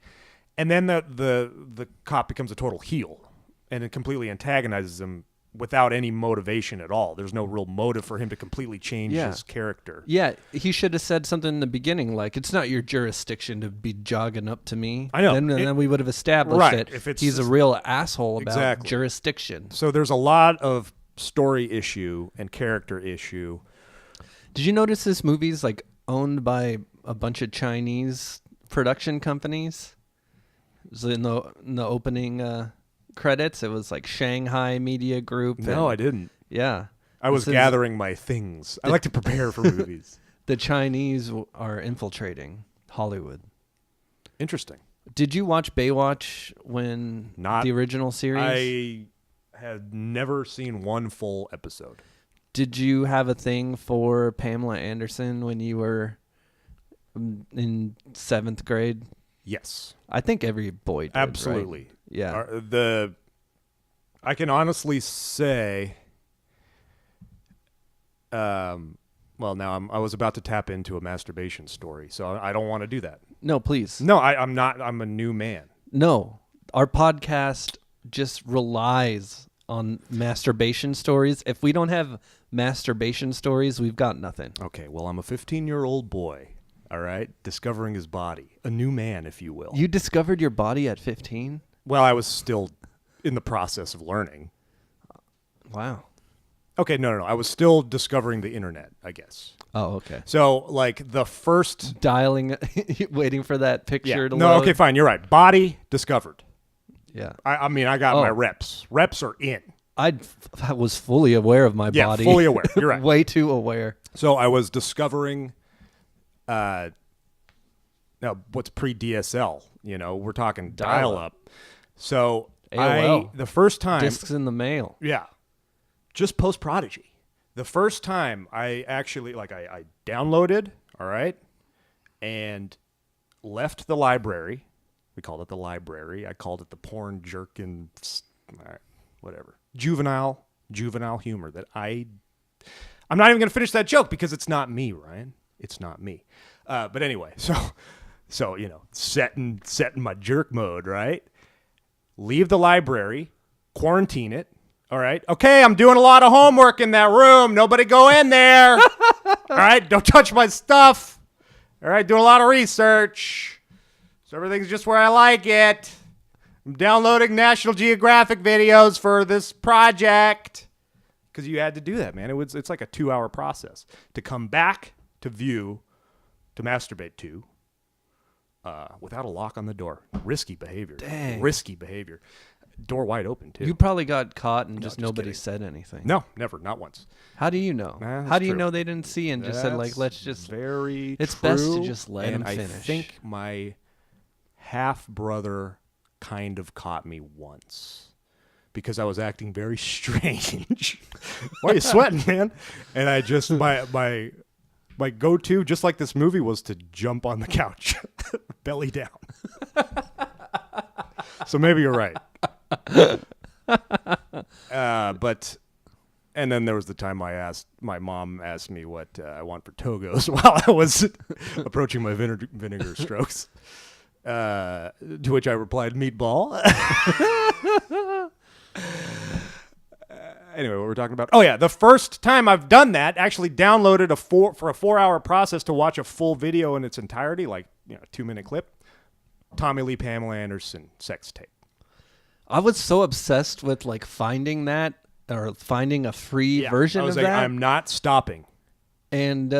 And then the cop becomes a total heel, and it completely antagonizes him without any motivation at all. There's no real motive for him to completely change his character. Yeah, he should have said something in the beginning like, it's not your jurisdiction to be jogging up to me. I know. Then we would have established Right, that if it's he's a real asshole about Exactly. jurisdiction. So there's a lot of story issue and character issue. Did you notice this movie's like owned by a bunch of Chinese production companies? It was in the opening credits. It was like Shanghai Media Group. No, I didn't. Yeah. I was gathering my things. I like to prepare for movies. The Chinese are infiltrating Hollywood. Interesting. Did you watch Baywatch when Not the original series? I had never seen one full episode. Did you have a thing for Pamela Anderson when you were in 7th grade? Yes. I think every boy did. Absolutely. Right? Yeah. I can honestly say, well, now I was about to tap into a masturbation story, so I don't want to do that. No, please. No, I'm not. I'm a new man. No. Our podcast just relies on masturbation stories. If we don't have masturbation stories, we've got nothing. Okay, well, I'm a 15-year-old boy, all right, discovering his body. A new man, if you will. You discovered your body at 15? Well, I was still in the process of learning. Wow. Okay, no. I was still discovering the internet, I guess. Oh, okay. So, like, the first... Dialing, waiting for that picture to No, load. okay, fine. You're right. Body discovered. Yeah. I mean, I got my reps. Reps are in. I was fully aware of my body. Yeah, fully aware. You're right. Way too aware. So I was discovering now what's pre-DSL. We're talking dial-up. So AOL. the first time... Discs in the mail. Yeah. Just post-Prodigy. The first time I actually, I downloaded, all right, and left the library. We called it the library. I called it the porn jerkin, all right, whatever. Juvenile humor that I'm not even going to finish that joke because it's not me, Ryan. It's not me. But anyway, so setting my jerk mode, right? Leave the library, quarantine it. All right. Okay, I'm doing a lot of homework in that room. Nobody go in there. All right, don't touch my stuff. All right, doing a lot of research. So everything's just where I like it. I'm downloading National Geographic videos for this project. Because you had to do that, man. It's like a 2-hour process to come back to view, to masturbate to, without a lock on the door. Risky behavior. Dang. Risky behavior. Door wide open, too. You probably got caught and just just nobody kidding. said anything. No, never. Not once. How do you know? Nah, that's How do you true. know they didn't see and just said, That's let's just... very It's true, best to just let and him finish. I think my half-brother kind of caught me once because I was acting very strange. Why are you sweating, man? And I just, my go-to, just like this movie, was to jump on the couch, belly down. So maybe you're right. And then there was the time my mom asked me what I want for Togos while I was approaching my vinegar strokes. To which I replied, meatball. Anyway, what we're talking about? Oh yeah, the first time I've done that, actually downloaded for a 4-hour process to watch a full video in its entirety, like a 2-minute clip. Tommy Lee Pamela Anderson sex tape. I was so obsessed with finding that or finding a free version I was of like, that. I'm not stopping. And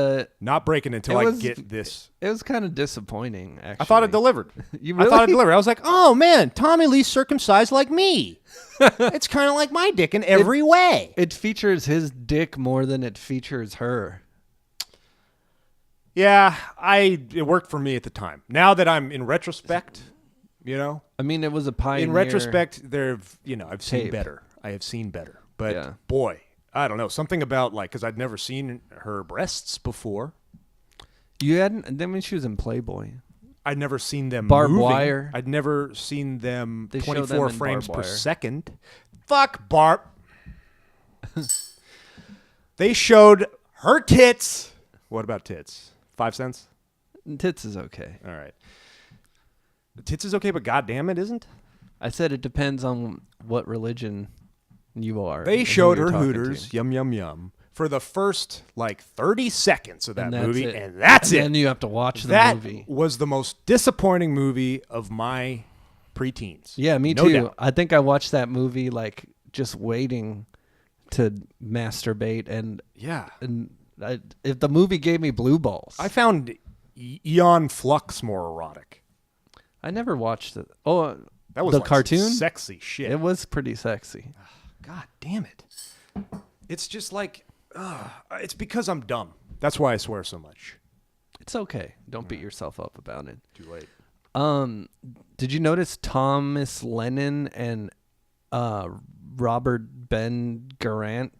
Not breaking until I get this. It was kind of disappointing, actually. I thought it delivered. You I thought it really? delivered. I was like, oh man, Tommy Lee's circumcised like me. It's kind of like my dick in every way. It features his dick more than it features her. Yeah, it worked for me at the time. Now that I'm in retrospect, I mean, it was a pioneer. in retrospect, I've seen tape. better. I have seen better. But Yeah. boy, I don't know. Something about because I'd never seen her breasts before. You hadn't. I mean, she was in Playboy. I'd never seen them Barbed moving. wire. I'd never seen them They show 24 them in frames barbed per wire. second. Fuck Barb. They showed her tits. What about tits? 5 cents? Tits is okay. All right. The tits is okay, but goddamn it isn't. I said it depends on what religion you are. They and who showed you're her talking hooters, to. yum, yum, yum, for the first 30 seconds of that And that's movie, it. and that's and it. Then you have to watch the That movie. was the most disappointing movie of my preteens. Yeah, me No too. doubt. I think I watched that movie just waiting to masturbate, and Yeah. if the movie gave me blue balls, I found Eon Flux more erotic. I never watched it. Oh, That was the like cartoon. sexy shit. It was pretty sexy. God damn it. It's just like, it's because I'm dumb. That's why I swear so much. It's okay. Don't beat yourself up about it. Too late. Did you notice Thomas Lennon and Robert Ben Garant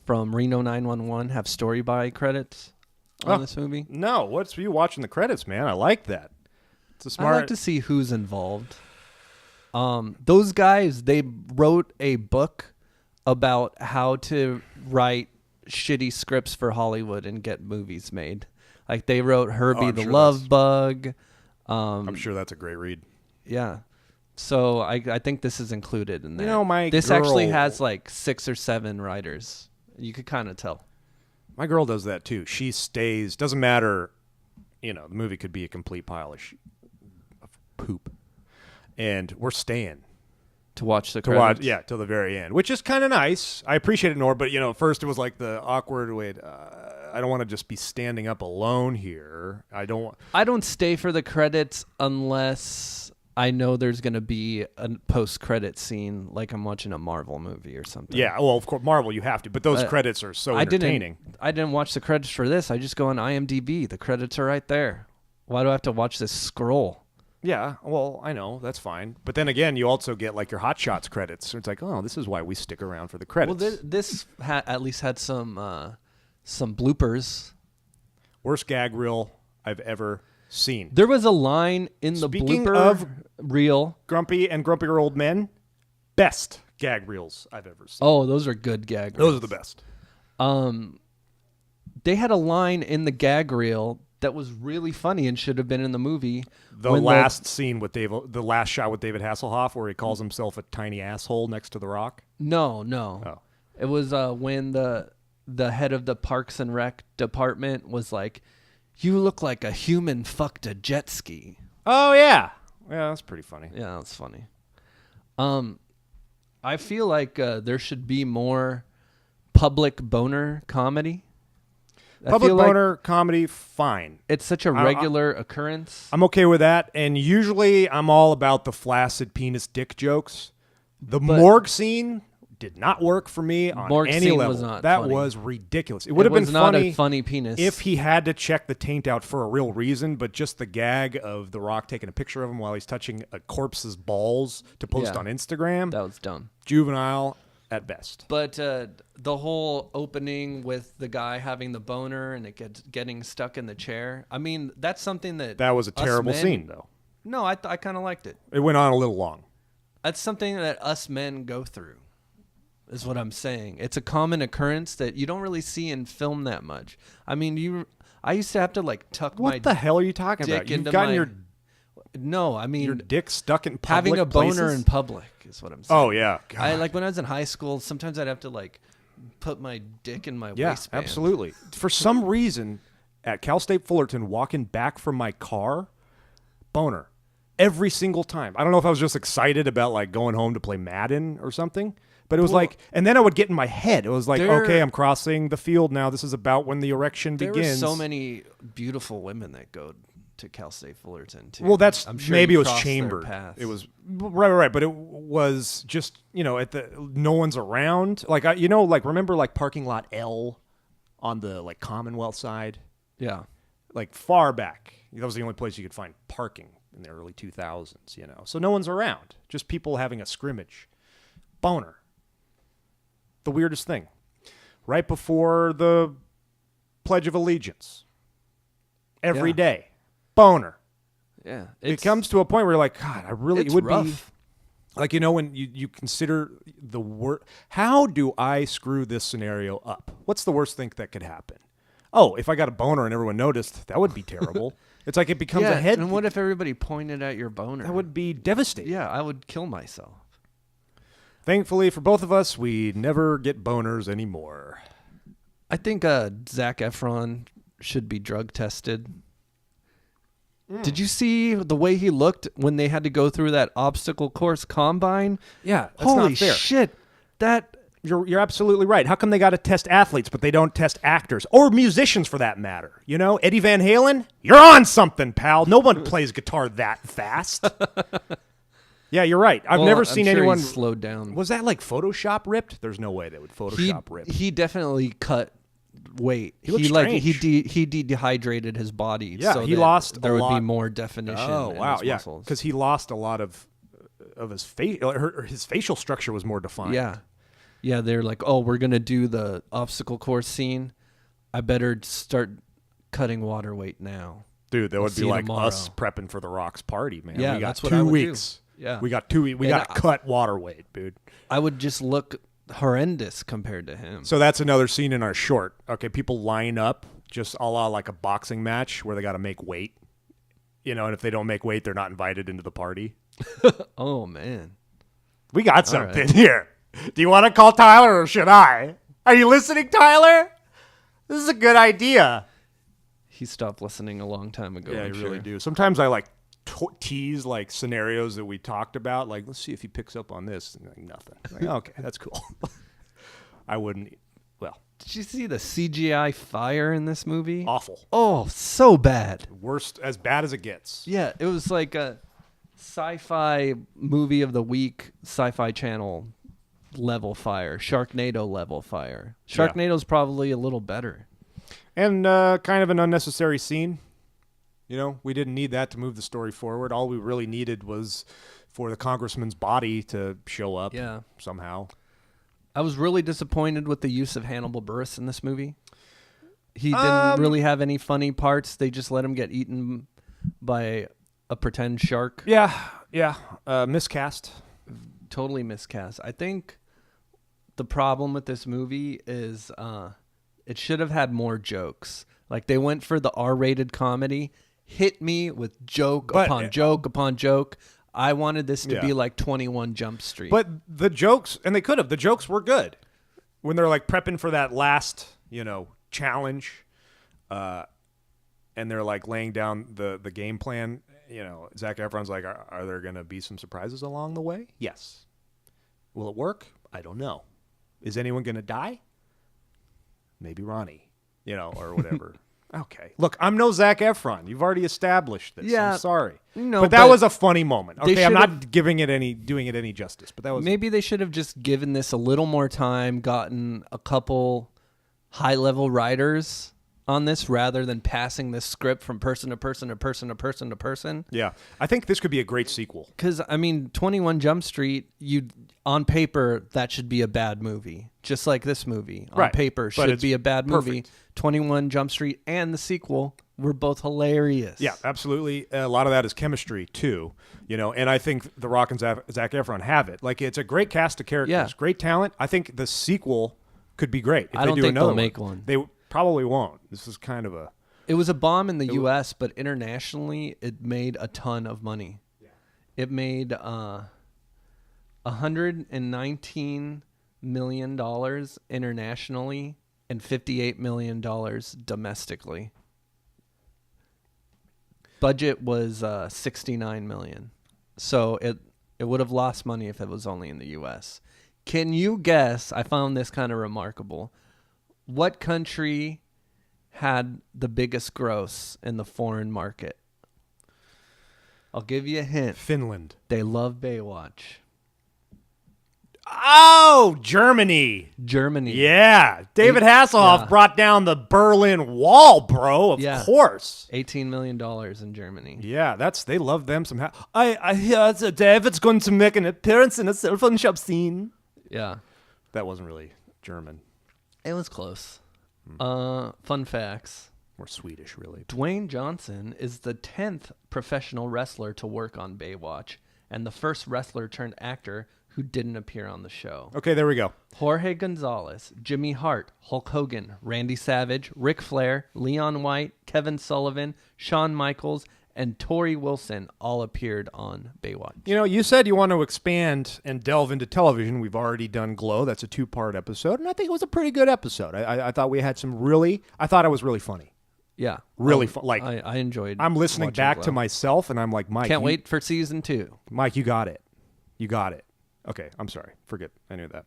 from Reno 911 have story by credits on this movie? No, what's you watching the credits, man? I like that. It's a smart. I like to see who's involved. Those guys, they wrote a book about how to write shitty scripts for Hollywood and get movies made. Like they wrote Herbie I'm the sure Love Bug. I'm sure that's a great read. Yeah. So I think this is included in that. This girl, actually has 6 or 7 writers. You could kind of tell. My girl does that too. She stays. Doesn't matter. The movie could be a complete pile of poop, and we're staying To watch the to credits. watch. Yeah, till the very end, which is kind of nice. I appreciate it more, but first it was like the awkward wait. I don't want to just be standing up alone here. I don't stay for the credits unless I know there's going to be a post-credit scene, like I'm watching a Marvel movie or something. Yeah, well, of course, Marvel, you have to, but those credits are so entertaining. I didn't watch the credits for this. I just go on IMDb. The credits are right there. Why do I have to watch this scroll? Yeah, well, I know that's fine, but then again, you also get your Hot Shots credits. It's like, oh, this is why we stick around for the credits. Well, this at least had some bloopers. Worst gag reel I've ever seen. There was a line in the Speaking blooper of reel. Grumpy and Grumpier Old Men, best gag reels I've ever seen. Oh, those are good gag Those reels. are the best. They had a line in the gag reel that was really funny and should have been in the movie. The last scene with the last shot with David Hasselhoff, where he calls himself a tiny asshole next to the Rock. No. Oh. It was when the head of the Parks and Rec department was like, "You look like a human fucked a jet ski." Oh yeah, that's pretty funny. Yeah, that's funny. I feel like there should be more public boner comedy. I Public feel like boner comedy, fine. it's such a regular occurrence. I'm okay with that, and usually I'm all about the flaccid penis dick jokes. The morgue scene did not work for me on Morgue any scene level. was not that funny. was ridiculous. It would have was been not funny a funny penis. if he had to check the taint out for a real reason, but just the gag of The Rock taking a picture of him while he's touching a corpse's balls to post Yeah. on Instagram. That was dumb. Juvenile at best. But the whole opening with the guy having the boner and it getting stuck in the chair. I mean, that's something that was a us terrible men- scene, though. No, I kind of liked it. It went on a little long. That's something that us men go through, is what I'm saying. It's a common occurrence that you don't really see in film that much. I mean, I used to have to tuck my What the hell are you talking dick about? You've into gotten my. your No, I mean dick stuck in public having a boner places? in public is what I'm saying. Oh, yeah. I God. when I was in high school, sometimes I'd have to put my dick in my Yeah, waistband. absolutely. For some reason, at Cal State Fullerton, walking back from my car, boner. every single time. I don't know if I was just excited about like going home to play Madden or something, but it was like, and then I would get in my head. It was like, okay, I'm crossing the field now. This is about when the erection begins. There were so many beautiful women that go to Cal State Fullerton too. Well, that's I'm sure maybe you it was crossed their chambered. paths. It was right, but it was just at the no one's around. Like like remember like parking lot L on the like Commonwealth side. Yeah. Like far back, that was the only place you could find parking in the early 2000s. So no one's around, just people having a scrimmage. Boner. The weirdest thing. Right before the Pledge of Allegiance. Every day. Boner. Yeah. It comes to a point where you're like, God, I really it's would rough. be like, when you consider the worst. How do I screw this scenario up? What's the worst thing that could happen? Oh, if I got a boner and everyone noticed, that would be terrible. It's like it becomes a head. And what if everybody pointed at your boner? That would be devastating. Yeah, I would kill myself. Thankfully for both of us, we never get boners anymore. I think Zac Efron should be drug tested. Did you see the way he looked when they had to go through that obstacle course combine? Yeah, that's Holy not fair. shit. That You're absolutely right. How come they got to test athletes, but they don't test actors or musicians for that matter? Eddie Van Halen, you're on something, pal. No one plays guitar that fast. Yeah, you're right. I've never seen anyone slowed down. Was that like Photoshop ripped? There's no way they would Photoshop rip. He definitely cut weight. He looked like strange. he dehydrated his body. Yeah, so he that lost there a would lot. be more definition. Oh in wow, his yeah, muscles. because he lost a lot of his face. His facial structure was more defined. Yeah, they're like, oh, we're going to do the obstacle course scene. I better start cutting water weight now. Dude, that would be like tomorrow. us prepping for the Rock's party, man. Yeah, we got that's what 2 I would weeks. do. Yeah. We got 2 weeks. We got to cut water weight, dude. I would just look horrendous compared to him. So that's another scene in our short. Okay, people line up just a la like a boxing match where they got to make weight. And if they don't make weight, they're not invited into the party. Oh, man. We got something here. Do you want to call Tyler or should I? Are you listening, Tyler? This is a good idea. He stopped listening a long time ago. Yeah, I I'm really sure. do. Sometimes I like tease like scenarios that we talked about. Like, let's see if he picks up on this. And, like, nothing. Like, okay, that's cool. I wouldn't. Well, Did you see the CGI fire in this movie? awful. Oh, so bad. Worst, as bad as it gets. Yeah, it was like a sci-fi movie of the week, Sci-Fi Channel level fire, Sharknado level fire. Sharknado's probably a little better. And kind of an unnecessary scene. We didn't need that to move the story forward. All we really needed was for the congressman's body to show up somehow. I was really disappointed with the use of Hannibal Buress in this movie. He didn't really have any funny parts. They just let him get eaten by a pretend shark. Yeah. Miscast. Totally miscast. I think the problem with this movie is it should have had more jokes. Like they went for the R-rated comedy, hit me with joke upon joke upon joke. I wanted this to be like 21 Jump Street. But the jokes, and they could have, the jokes were good. When they're like prepping for that last, challenge, and they're like laying down the game plan, Zac Efron's like, are there going to be some surprises along the way? Yes. Will it work? I don't know. Is anyone going to die? Maybe Ronnie, or whatever. Okay. Look, I'm no Zac Efron. You've already established this. Yeah. I'm sorry. No, but that was a funny moment. They Okay, I'm should've- not doing it any justice, but that was Maybe they should have just given this a little more time, gotten a couple high-level writers on this rather than passing this script from person to person to person to person to person. Yeah. I think this could be a great sequel. Because, 21 Jump Street, on paper, that should be a bad movie. Just like this movie. On Right. paper, But should it's be a bad movie. perfect. 21 Jump Street and the sequel were both hilarious. Yeah, absolutely. A lot of that is chemistry, too. And I think The Rock and Zac Efron have it. Like, it's a great cast of characters. Yeah. Great talent. I think the sequel could be great. If I don't they do think they'll another make one. They probably won't. This is kind of a... It was a bomb in the U.S., but internationally, it made a ton of money. Yeah. It made $119 million internationally and $58 million domestically. Budget was 69 million. So it would have lost money if it was only in the US. Can you guess, I found this kind of remarkable, what country had the biggest gross in the foreign market? I'll give you a hint. Finland. They love Baywatch. Oh, Germany. Germany. Yeah. David Hasselhoff brought down the Berlin Wall, bro. Of course. $18 million in Germany. Yeah, they love them somehow. I hear that David's going to make an appearance in a cell phone shop scene. Yeah. That wasn't really German. It was close. Fun facts. More Swedish, really. Dwayne Johnson is the 10th professional wrestler to work on Baywatch and the first wrestler turned actor who didn't appear on the show. Okay, there we go. Jorge Gonzalez, Jimmy Hart, Hulk Hogan, Randy Savage, Ric Flair, Leon White, Kevin Sullivan, Shawn Michaels, and Tori Wilson all appeared on Baywatch. You know, you said you want to expand and delve into television. We've already done Glow. That's a 2-part episode, and I think it was a pretty good episode. I thought we had I thought it was really funny. Yeah. Really fun. Like, I enjoyed I'm listening back Glow. to myself, and I'm like, Mike. Can't wait for season 2. Mike, you got it. You got it. Okay, I'm sorry. Forget I knew that.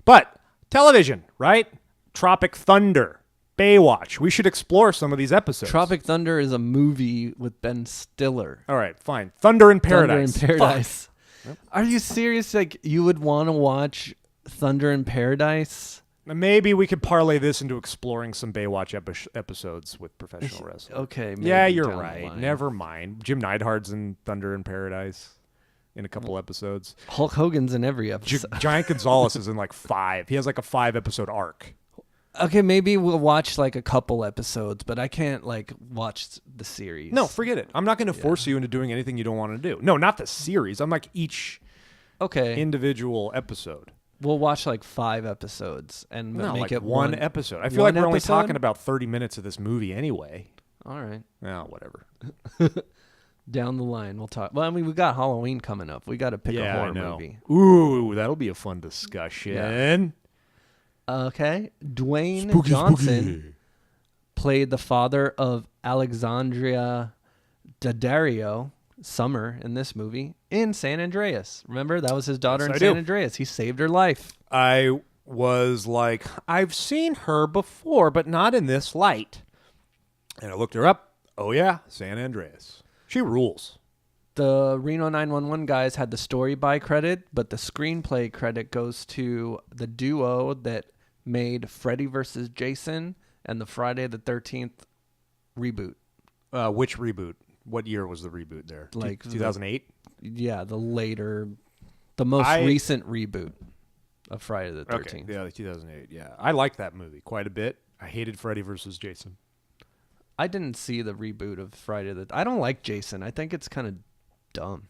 But television, right? Tropic Thunder, Baywatch. We should explore some of these episodes. Tropic Thunder is a movie with Ben Stiller. All right, fine. Thunder in Paradise. Thunder in Paradise. Yep. Are you serious? Like, you would want to watch Thunder in Paradise? Maybe we could parlay this into exploring some Baywatch episodes with professional wrestling. Okay. Yeah, you're right. Never mind. Jim Neidhart's in Thunder in Paradise in a couple episodes. Hulk Hogan's in every episode. Giant Gonzalez is in like 5. He has like a 5-episode arc. Okay, maybe we'll watch like a couple episodes, but I can't like watch the series. No, forget it. I'm not going to force you into doing anything you don't want to do. No, not the series. I'm like each individual episode. We'll watch like 5 episodes and make like it one episode. I feel like we're only talking about 30 minutes of this movie anyway. All right. No, whatever. Down the line, we'll talk. Well, I mean, we got Halloween coming up. We got to pick a horror movie. Ooh, that'll be a fun discussion. Yeah. Okay. Dwayne Johnson played the father of Alexandria Daddario, Summer, in this movie in San Andreas. Remember, that was his daughter in San Andreas. He saved her life. I was like, I've seen her before, but not in this light. And I looked her up. Oh, yeah, San Andreas. She rules. The Reno 911 guys had the story by credit, but the screenplay credit goes to the duo that made Freddy vs. Jason and the Friday the 13th reboot. Which reboot? What year was the reboot there? Like 2008? The most recent reboot of Friday the 13th. Okay, yeah, 2008. Yeah, I liked that movie quite a bit. I hated Freddy vs. Jason. I didn't see the reboot of I don't like Jason. I think it's kind of dumb.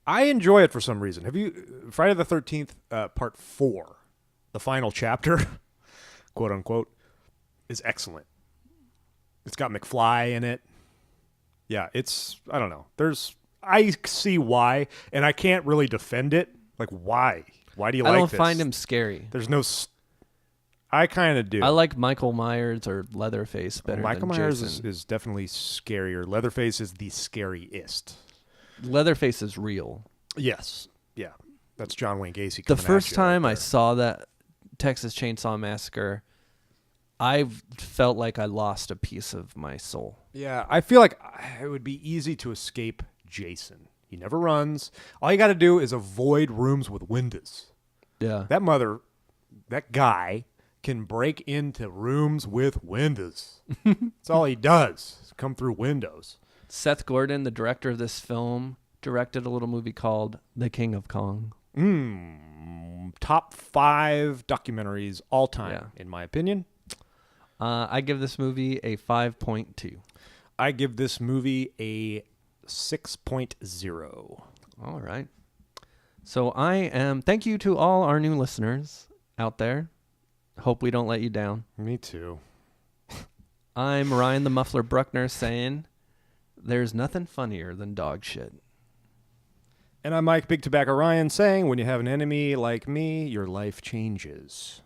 I enjoy it for some reason. Have you Friday the 13th part 4, the final chapter, quote unquote, is excellent. It's got McFly in it. Yeah, I don't know. I see why, and I can't really defend it. Like, why? Why do you like this? I don't find him scary. There's no I kind of do. I like Michael Myers or Leatherface better Michael than Myers Jason. is definitely scarier. Leatherface is the scariest. Leatherface is real. Yes. Yeah. That's John Wayne Gacy. The first time I saw that Texas Chainsaw Massacre, I felt like I lost a piece of my soul. Yeah, I feel like it would be easy to escape Jason. He never runs. All you got to do is avoid rooms with windows. Yeah. That guy can break into rooms with windows. That's all he does. Come through windows. Seth Gordon, the director of this film, directed a little movie called The King of Kong. Top 5 documentaries all time, in my opinion. I give this movie a 5.2. I give this movie a 6.0. All right. So thank you to all our new listeners out there. Hope we don't let you down. Me too. I'm Ryan the Muffler Bruckner saying there's nothing funnier than dog shit. And I'm Mike Big Tobacco Ryan saying when you have an enemy like me, your life changes.